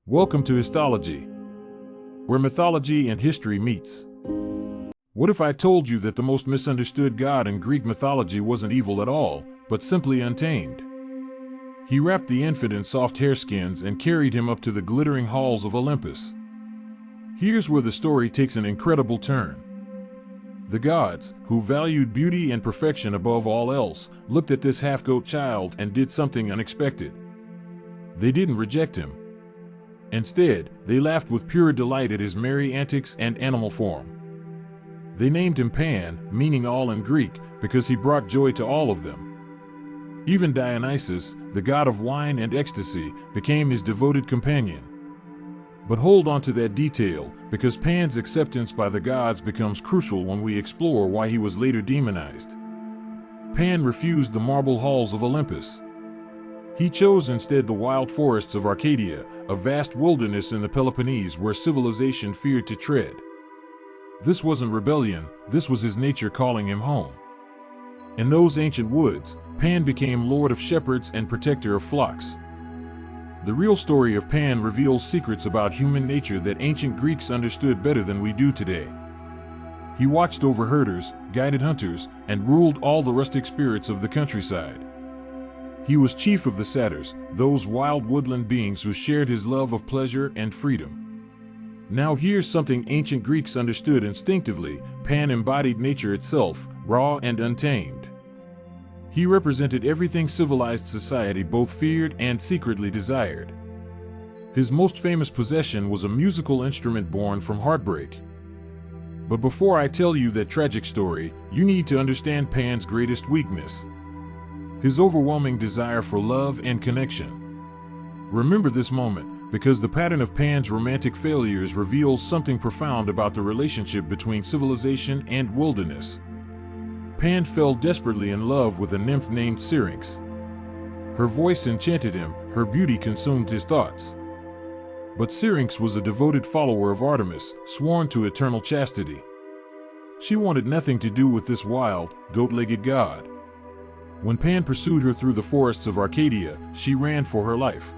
Welcome to Histology, where mythology and history meets. What if I told you that the most misunderstood god in Greek mythology wasn't evil at all, but simply untamed? He wrapped the infant in soft hareskins and carried him up to the glittering halls of Olympus. Here's where the story takes an incredible turn. The gods, who valued beauty and perfection above all else, looked at this half-goat child and did something unexpected. They didn't reject him. Instead, they laughed with pure delight at his merry antics and animal form. They named him Pan, meaning all in Greek, because he brought joy to all of them. Even Dionysus, the god of wine and ecstasy, became his devoted companion. But hold on to that detail, because Pan's acceptance by the gods becomes crucial when we explore why he was later demonized. Pan refused the marble halls of Olympus. He chose instead the wild forests of Arcadia, a vast wilderness in the Peloponnese where civilization feared to tread. This wasn't rebellion, this was his nature calling him home. In those ancient woods, Pan became lord of shepherds and protector of flocks. The real story of Pan reveals secrets about human nature that ancient Greeks understood better than we do today. He watched over herders, guided hunters, and ruled all the rustic spirits of the countryside. He was chief of the satyrs, those wild woodland beings who shared his love of pleasure and freedom. Now here's something ancient Greeks understood instinctively: Pan embodied nature itself, raw and untamed. He represented everything civilized society both feared and secretly desired. His most famous possession was a musical instrument born from heartbreak. But before I tell you that tragic story, you need to understand Pan's greatest weakness: his overwhelming desire for love and connection. Remember this moment, because the pattern of Pan's romantic failures reveals something profound about the relationship between civilization and wilderness. Pan fell desperately in love with a nymph named Syrinx. Her voice enchanted him, her beauty consumed his thoughts. But Syrinx was a devoted follower of Artemis, sworn to eternal chastity. She wanted nothing to do with this wild, goat-legged god. When Pan pursued her through the forests of Arcadia, she ran for her life.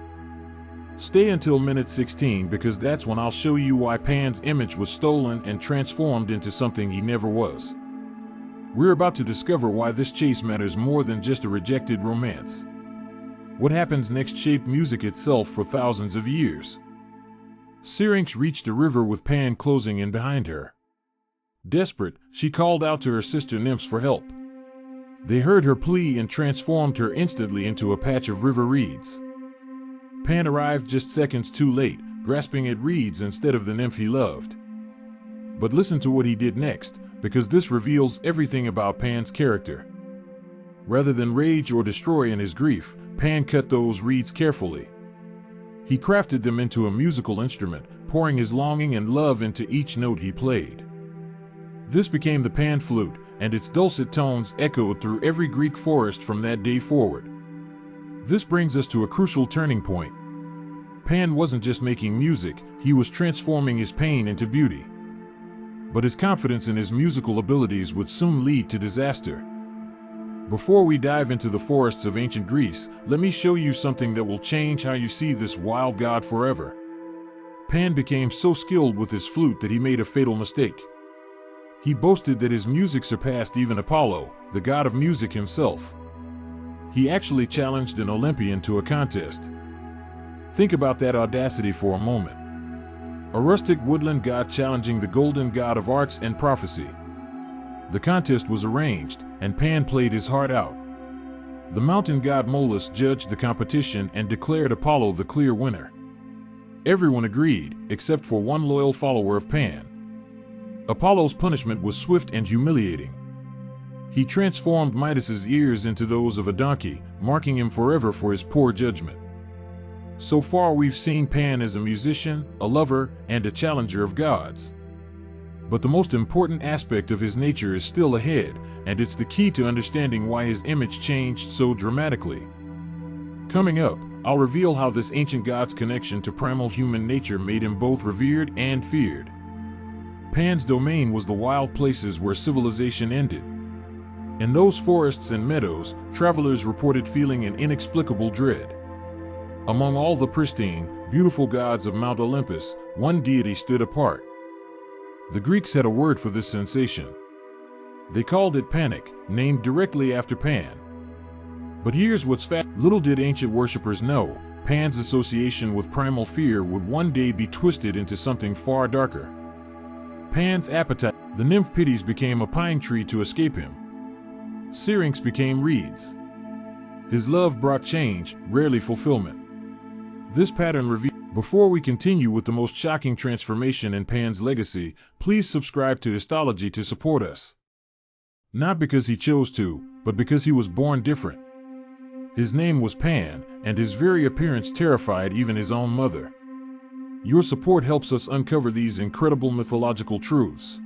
Stay until minute 16, because that's when I'll show you why Pan's image was stolen and transformed into something he never was. We're about to discover why this chase matters more than just a rejected romance. What happens next shaped music itself for thousands of years. Syrinx reached a river with Pan closing in behind her. Desperate, she called out to her sister nymphs for help. They heard her plea and transformed her instantly into a patch of river reeds. Pan arrived just seconds too late, grasping at reeds instead of the nymph he loved. But listen to what he did next, because this reveals everything about Pan's character. Rather than rage or destroy in his grief, Pan cut those reeds carefully. He crafted them into a musical instrument, pouring his longing and love into each note he played. This became the Pan flute, and its dulcet tones echoed through every Greek forest from that day forward. This brings us to a crucial turning point. Pan wasn't just making music, he was transforming his pain into beauty. But his confidence in his musical abilities would soon lead to disaster. Before we dive into the forests of ancient Greece, let me show you something that will change how you see this wild god forever. Pan became so skilled with his flute that he made a fatal mistake. He boasted that his music surpassed even Apollo, the god of music himself. He actually challenged an Olympian to a contest. Think about that audacity for a moment. A rustic woodland god challenging the golden god of arts and prophecy. The contest was arranged, and Pan played his heart out. The mountain god Molus judged the competition and declared Apollo the clear winner. Everyone agreed, except for one loyal follower of Pan. Apollo's punishment was swift and humiliating. He transformed Midas's ears into those of a donkey, marking him forever for his poor judgment. So far we've seen Pan as a musician, a lover, and a challenger of gods. But the most important aspect of his nature is still ahead, and it's the key to understanding why his image changed so dramatically. Coming up, I'll reveal how this ancient god's connection to primal human nature made him both revered and feared. Pan's domain was the wild places where civilization ended. In those forests and meadows, travelers reported feeling an inexplicable dread. Among all the pristine, beautiful gods of Mount Olympus, one deity stood apart. The Greeks had a word for this sensation. They called it panic, named directly after Pan. But here's what's little did ancient worshippers know, Pan's association with primal fear would one day be twisted into something far darker. Pan's appetite, the nymph Pitys became a pine tree to escape him. Syrinx became reeds. His love brought change, rarely fulfillment. This pattern revealed. Before we continue with the most shocking transformation in Pan's legacy, please subscribe to Histology to support us. Not because he chose to, but because he was born different. His name was Pan, and his very appearance terrified even his own mother. Your support helps us uncover these incredible mythological truths.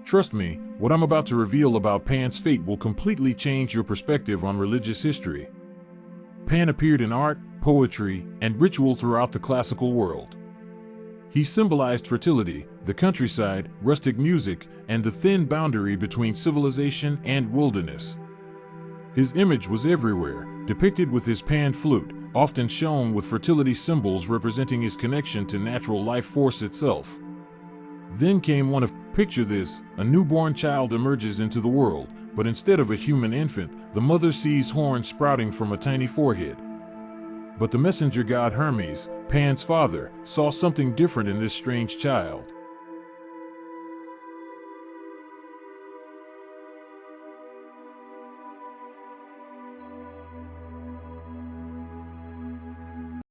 Trust me, what I'm about to reveal about Pan's fate will completely change your perspective on religious history. Pan appeared in art, poetry, and ritual throughout the classical world. He symbolized fertility, the countryside, rustic music, and the thin boundary between civilization and wilderness. His image was everywhere, depicted with his pan flute, often shown with fertility symbols representing his connection to natural life force itself. Then came picture this, a newborn child emerges into the world, but instead of a human infant, the mother sees horns sprouting from a tiny forehead. But the messenger god Hermes, Pan's father, saw something different in this strange child.